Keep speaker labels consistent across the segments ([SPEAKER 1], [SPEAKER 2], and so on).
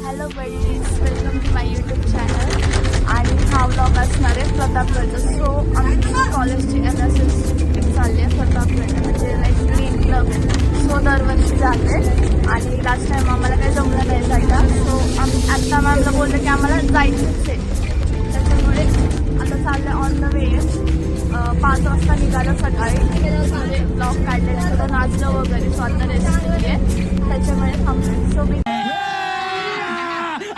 [SPEAKER 1] Hello buddies, welcome to my YouTube channel. आणि हा vlog असणार आहे प्रतापगडचा. सो आमची कॉलेजची NSS ट्रिप चालली आहे प्रतापगड, म्हणजे लाईक ग्रीन क्लब. सो दरवर्षी जाते आणि लास्ट टाइम आम्हाला काही जमलं नाही जायला. सो आम्ही आत्ता मॅमला बोललं की आम्हाला जायचंच आहे. त्याच्यामुळे आता चाललं ऑन द वे. 5 वाजता निघालं सकाळी. ब्लॉग काढलेलं थोडं नाचलं वगैरे. सो आता रेस्ट आहे, त्याच्यामुळे थांबले. सो मी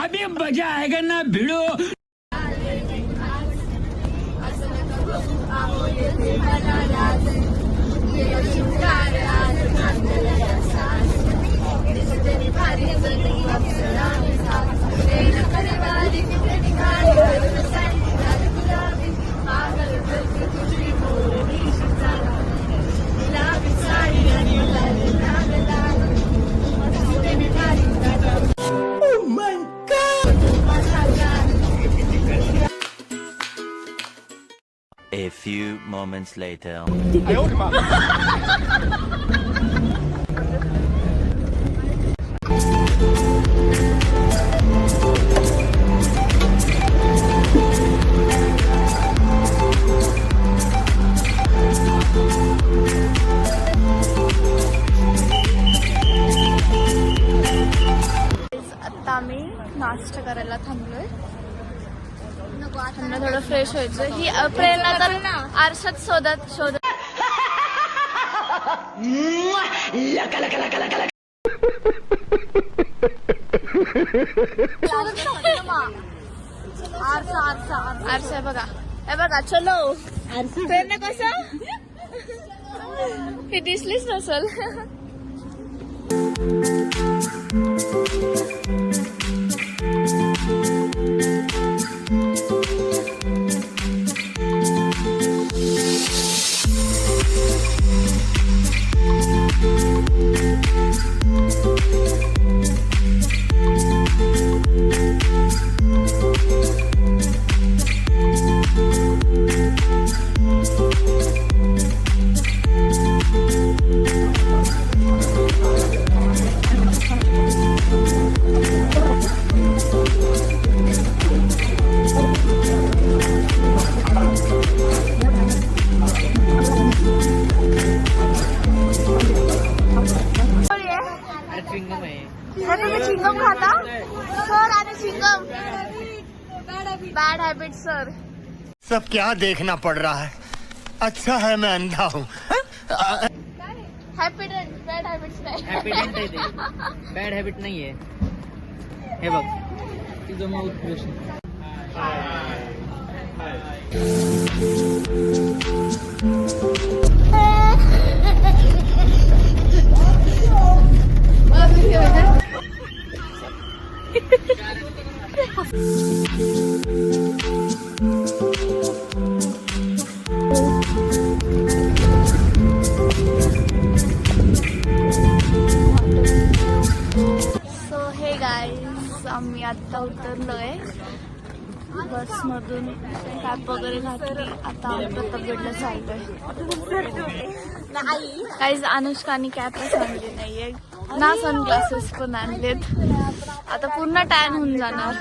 [SPEAKER 2] अभी मजा आएगा ना भिड़ो.
[SPEAKER 3] A few moments later.
[SPEAKER 1] आता आम्ही नाश्ता करायला थांबलोय. त्यांना थोडं फ्रेश व्हायचं. ही प्रेरणा तर आरशात शोधत आरसा बघा. हे बघा, चलो प्रेरणा कसं हे दिसलीच नसल. तुम्ही चिंगम खाता सर? आणि चिंगम बॅड हॅबिट सर.
[SPEAKER 4] सब क्या देखना पड़ रहा है. अच्छा है मैं अंधा हूँ.
[SPEAKER 1] बॅड हॅबिट्स नाही.
[SPEAKER 5] हॅपीडेंट आहे ते, बॅड हॅबिट नाहीये. हे बघ तुझं मग उत्कृष्ट.
[SPEAKER 1] सो हे गाईज, आम्ही आत्ता उतरलोय बसमधून. कॅप वगैरे घातली. आता आम्ही प्रतापगडला चाललोय. गाईज, अनुष्काने कॅपच आणली नाहीये ना, सनग्लासेस पण आणलेत. आता पूर्ण टॅन होऊन जाणार.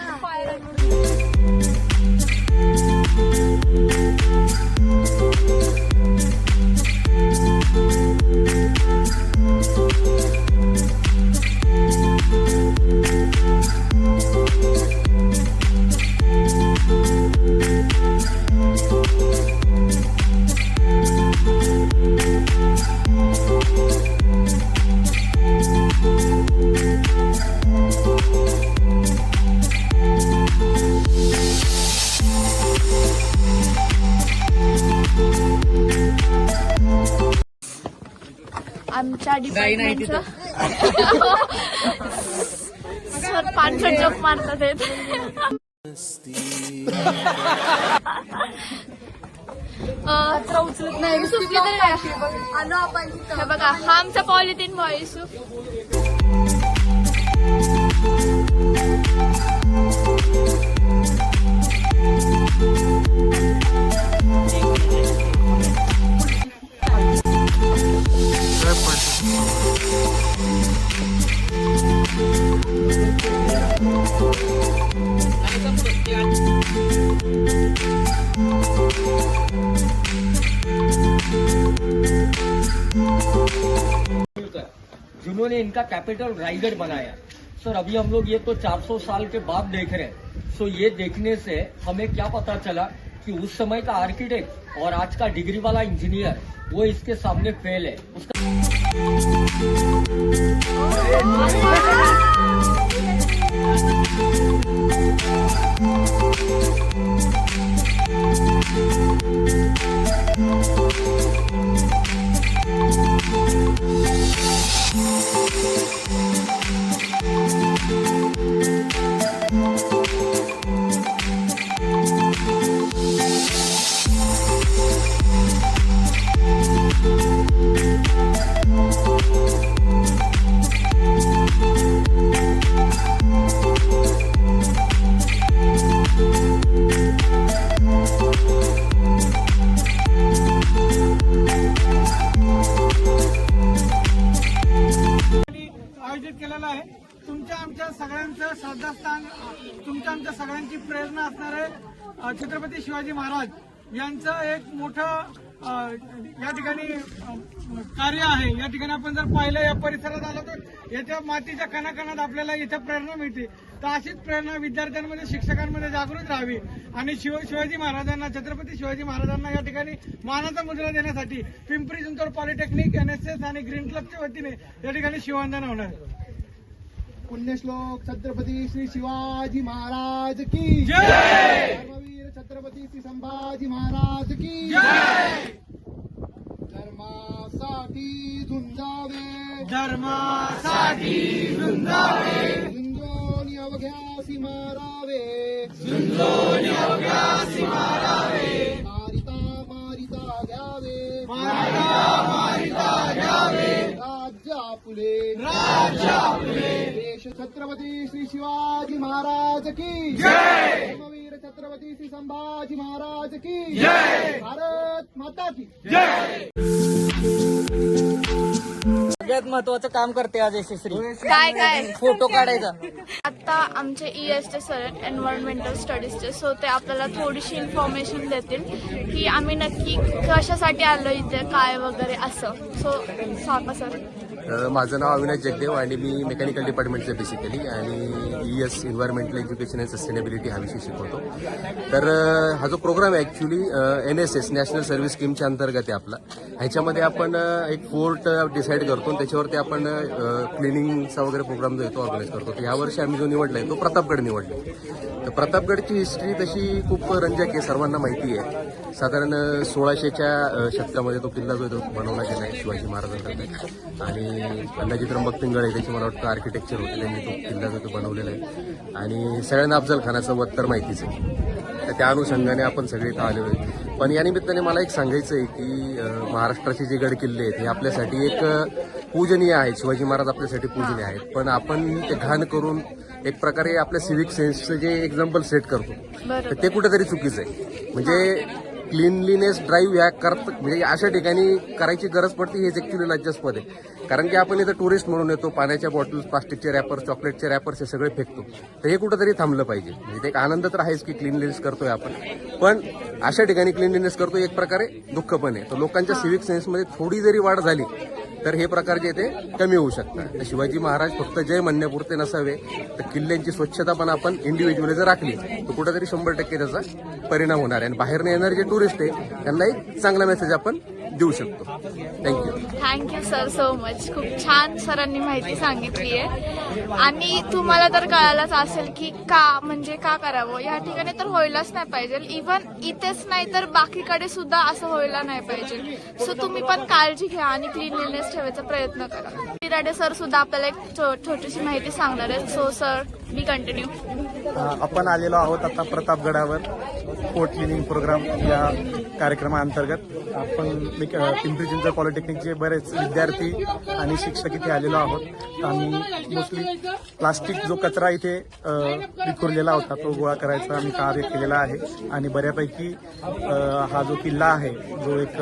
[SPEAKER 1] आमच्या डिपार्टमेंटचं सर 5 जॉब मारतात आहेत. उचलत नाही. हे बघा, हा आमचा पॉलिथिन बॉय युसुफ.
[SPEAKER 6] इन्होंने इनका कैपिटल रायगढ़ बनाया। सर अभी हम लोग ये तो 400 साल के बाद देख रहे हैं। सो ये देखने से हमें क्या पता चला कि उस समय का आर्किटेक्ट और आज का डिग्री वाला इंजीनियर वो इसके सामने फेल है। उसका
[SPEAKER 7] आयोजित केलेला आहे। तुमच्या आमच्या सगळ्यांचं श्रद्धास्थान, तुमच्या आमच्या सगळ्यांची प्रेरणा असणारे छत्रपती शिवाजी महाराज यांचं एक मोठं या ठिकाणी कार्य आहे। या ठिकाणी आपण जर पाहिलं, या परिसरात आलो तर याच्या मातीच्या कणाकणात आपल्याला इथं प्रेरणा मिळते। तर अशीच प्रेरणा विद्यार्थ्यांमध्ये, शिक्षकांमध्ये जागृत राहावी आणि शिवाजी महाराजांना, छत्रपती शिवाजी महाराजांना या ठिकाणी मानाचा मुजरा देण्यासाठी पिंपरी चिंचवड पॉलिटेक्निक, NSS आणि ग्रीन क्लबच्या वतीने या ठिकाणी शिववंदन होणार आहे।
[SPEAKER 8] पुण्यश्लोक छत्रपती श्री शिवाजी महाराज की
[SPEAKER 7] जय।
[SPEAKER 8] धर्मवीर छत्रपती श्री संभाजी महाराज की
[SPEAKER 7] जय।
[SPEAKER 8] धर्मासाठी झुंजावे,
[SPEAKER 7] धर्मासाठी झुंजावे,
[SPEAKER 8] झुंजोनी अवघ्यासी मारावे,
[SPEAKER 7] झुंजोनी अवघ्यासी मारावे,
[SPEAKER 8] मारिता मारिता घ्यावे,
[SPEAKER 7] मारिता घ्यावे,
[SPEAKER 8] राज्य आपुले,
[SPEAKER 7] राज्य आपुले,
[SPEAKER 8] देश छत्रपती श्री शिवाजी महाराज की
[SPEAKER 7] जय।
[SPEAKER 8] धर्मवीर छत्रपती श्री संभाजी महाराज की
[SPEAKER 7] जय।
[SPEAKER 8] भारत माता की
[SPEAKER 7] जय।
[SPEAKER 5] सगळ्यात महत्वाचं काम करते आज यशस्वी,
[SPEAKER 1] काय काय
[SPEAKER 5] फोटो काढायचा।
[SPEAKER 1] आता आमचे ESचे सर एन्व्हायरमेंटल स्टडीजचे, सो ते आपल्याला थोडीशी इन्फॉर्मेशन देतील की आम्ही नक्की कशासाठी आलो इथे, काय वगैरे असं। सो सांगा सर।
[SPEAKER 9] माझं नाव अविनाश जगदेव आणि मी मेकॅनिकल डिपार्टमेंटचं बेसिकली आणि ES environmental education and sustainability हा विषय शिकवतो। तर हा जो प्रोग्राम आहे ॲक्च्युली NSS नॅशनल सर्व्हिस स्कीमच्या अंतर्गत आहे आपला। ह्याच्यामध्ये आपण एक फोर्ट डिसाईड करतो, त्याच्यावरती आपण क्लिनिंगचा वगैरे प्रोग्राम जो आहे तो ऑर्गनाईज करतो। तर यावर्षी आम्ही जो निवडला आहे तो प्रतापगड निवडला। तर प्रतापगडची हिस्ट्री तशी खूप रंजक आहे, सर्वांना माहिती आहे। साधारण 1600च्या शतकामध्ये तो किल्ला जो आहे तो बनवला गेला आहे शिवाजी महाराजांकडे आणि अण्णाजी त्र्यंबक पिंगळे त्याची मला वाटतं आर्किटेक्चर होते, त्यांनी तो किल्ला जो तो बनवलेला आहे आणि सगळ्यांना अफजल खानाचं वध तर माहितीच आहे। तर त्या अनुषंगाने आपण सगळे इथं आलेलो आहे। पण या निमित्ताने मला एक सांगायचं आहे की महाराष्ट्राचे जे गड किल्ले आहेत हे आपल्यासाठी एक पूजनीय आहेत, शिवाजी महाराज आपल्यासाठी पूजनीय आहेत। पण आपण ते घाण करून एक प्रकारे आपल्या सिव्हिक सेन्सचं जे एक्झाम्पल सेट करतो तर ते कुठेतरी चुकीचं आहे। म्हणजे क्लिनलीनेस ड्राईव्ह या म्हणजे अशा ठिकाणी करायची गरज पडते, हेच ऍक्च्युली लज्जास्पद आहे। कारण की आपण इथं टुरिस्ट म्हणून येतो, पाण्याच्या बॉटल्स, प्लास्टिकचे रॅपर्स, चॉकलेटचे रॅपर्स हे सगळे फेकतो। तर हे कुठेतरी थांबलं पाहिजे। म्हणजे ते एक आनंद तर आहेच की क्लिनलीनेस करतोय आपण, पण अशा ठिकाणी क्लिनलीनेस करतोय एक प्रकारे दुःख पण आहे। तर लोकांच्या सिव्हिक सेन्समध्ये थोडी जरी वाढ झाली तर हे प्रकार जे ते कमी होऊ शकतात। तर शिवाजी महाराज फक्त जय म्हणण्यापुरते नसावे, तर किल्ल्यांची स्वच्छता पण आपण इंडिव्हिज्युअली जर राखली तर कुठेतरी 100% त्याचा परिणाम होणार आहे आणि बाहेरने येणारे जे टुरिस्ट आहे त्यांना एक चांगला मेसेज आपण देऊ शकतो।
[SPEAKER 1] Thank you sir so much. खूप छान सरांनी माहिती सांगितली आहे आणि तुम्हाला तर कळालंच असेल की का करावं या ठिकाणी, तर व्हायलाच नाही पाहिजे। इव्हन इथेच नाही तर बाकीकडे सुद्धा असं व्हायला नाही पाहिजे। सो तुम्ही पण काळजी घ्या आणि क्लीनलीनेस ठेवायचा प्रयत्न करा। तिराडे सर सुद्धा आपल्याला एक छोटीशी माहिती सांगणार आहेत। So sir we continue.
[SPEAKER 10] आपण आलेलो आहोत आता प्रतापगडावर फोर्ट क्लिनिंग प्रोग्राम या कार्यक्रमाअंतर्गत। आपण पिंपरी चिंचवड पॉलिटेक्निकचे बरेच विद्यार्थी आणि शिक्षक इथे आलेलो आहोत। आम्ही मोस्टली प्लास्टिक जो कचरा इथे विखुरलेला होता तो गोळा करायचा आम्ही कार्य केलेला आहे आणि बऱ्यापैकी हा जो किल्ला आहे, जो एक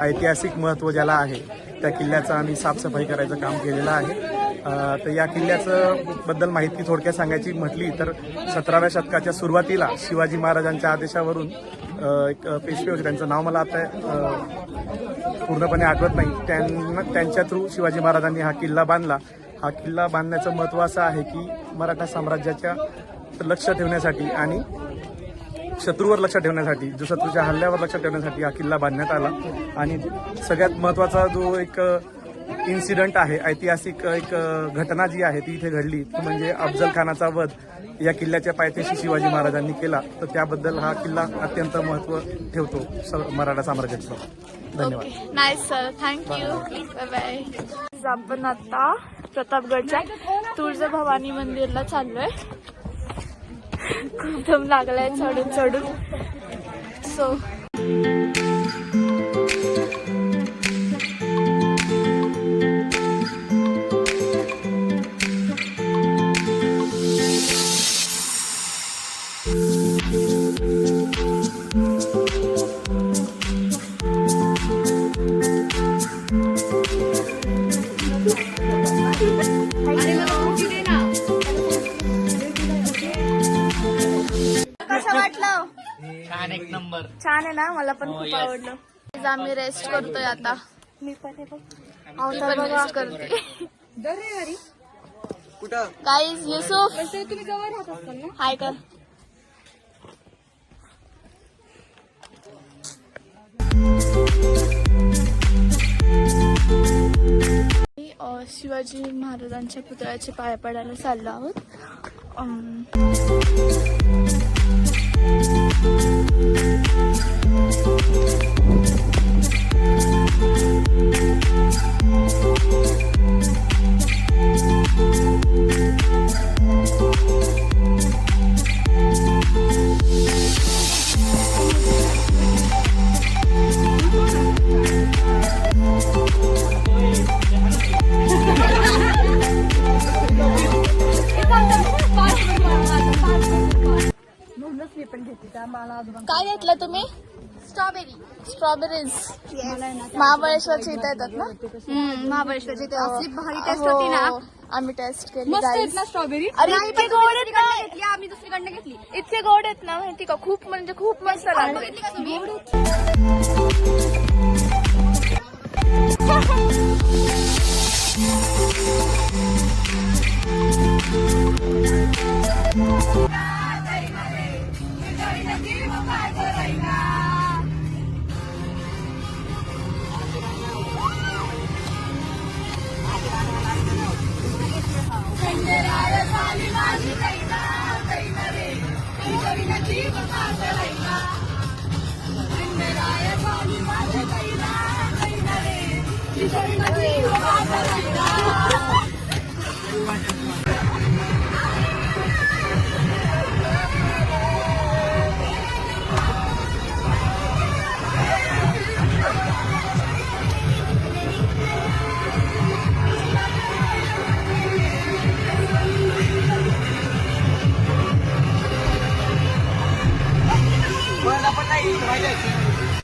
[SPEAKER 10] ऐतिहासिक महत्त्व ज्याला आहे, त्या किल्ल्याचं आम्ही साफसफाई करायचं काम केलेलं आहे। तर या किल्ल्याचं बद्दल माहिती थोडक्यात सांगायची म्हटली तर 17व्या शतकाच्या सुरुवातीला शिवाजी महाराजांच्या आदेशावरून एक पेशवे होते, त्यांचं नाव मला आता पूर्णपणे आठवत नाही. त्यांच्या थ्रू शिवाजी महाराजांनी हा किल्ला बांधला. हा किल्ला बांधण्याचं महत्त्व असं आहे की मराठा साम्राज्याच्या लक्ष ठेवण्यासाठी आणि शत्रूवर लक्ष ठेवण्यासाठी, जो शत्रूच्या हल्ल्यावर लक्ष ठेवण्यासाठी हा किल्ला बांधण्यात आला. आणि सगळ्यात महत्त्वाचा जो एक इन्सिडंट आहे, ऐतिहासिक एक घटना जी आहे ती इथे घडली, ती म्हणजे अफजल खानाचा वध या किल्ल्याच्या पायथ्याशी शिवाजी महाराजांनी केला. तर त्याबद्दल हा किल्ला अत्यंत महत्त्व ठेवतो मराठा साम्राज्याचा. धन्यवाद.
[SPEAKER 1] Nice sir, thank you, bye bye. आपण आता प्रतापगडच्या तुळजाभवानी मंदिरला चाललोय. खूप दम लागलाय चढून चढून. सो कसं वाटलं?
[SPEAKER 5] छान, एक नंबर.
[SPEAKER 1] छान आहे ना, मला पण खूप आवडलं. आम्ही रेस्ट करतोय आता. मी पण रेस्ट करते. गाईज, युसुफ तुम्ही जवळ राहत असताल ना, हाय कर. शिवाजी महाराजांच्या पुतळ्याचे पाया पडायला चाललो आहोत. काय घेतलं तुम्ही? स्ट्रॉबेरीज. महाबळेश्वरची इथे येतात ना?
[SPEAKER 11] महाबळेश्वरची असली भारी टेस्ट होती ना.
[SPEAKER 1] आम्ही टेस्ट केली.
[SPEAKER 11] मस्त आहेत ना स्ट्रॉबेरी.
[SPEAKER 1] अरे इतके गोड आहेत ना,
[SPEAKER 11] आम्ही दुसरीकडनं घेतली.
[SPEAKER 1] इतके गोड आहेत ना, माहिती का? खूप म्हणजे खूप मस्त लागते.
[SPEAKER 11] Sorry,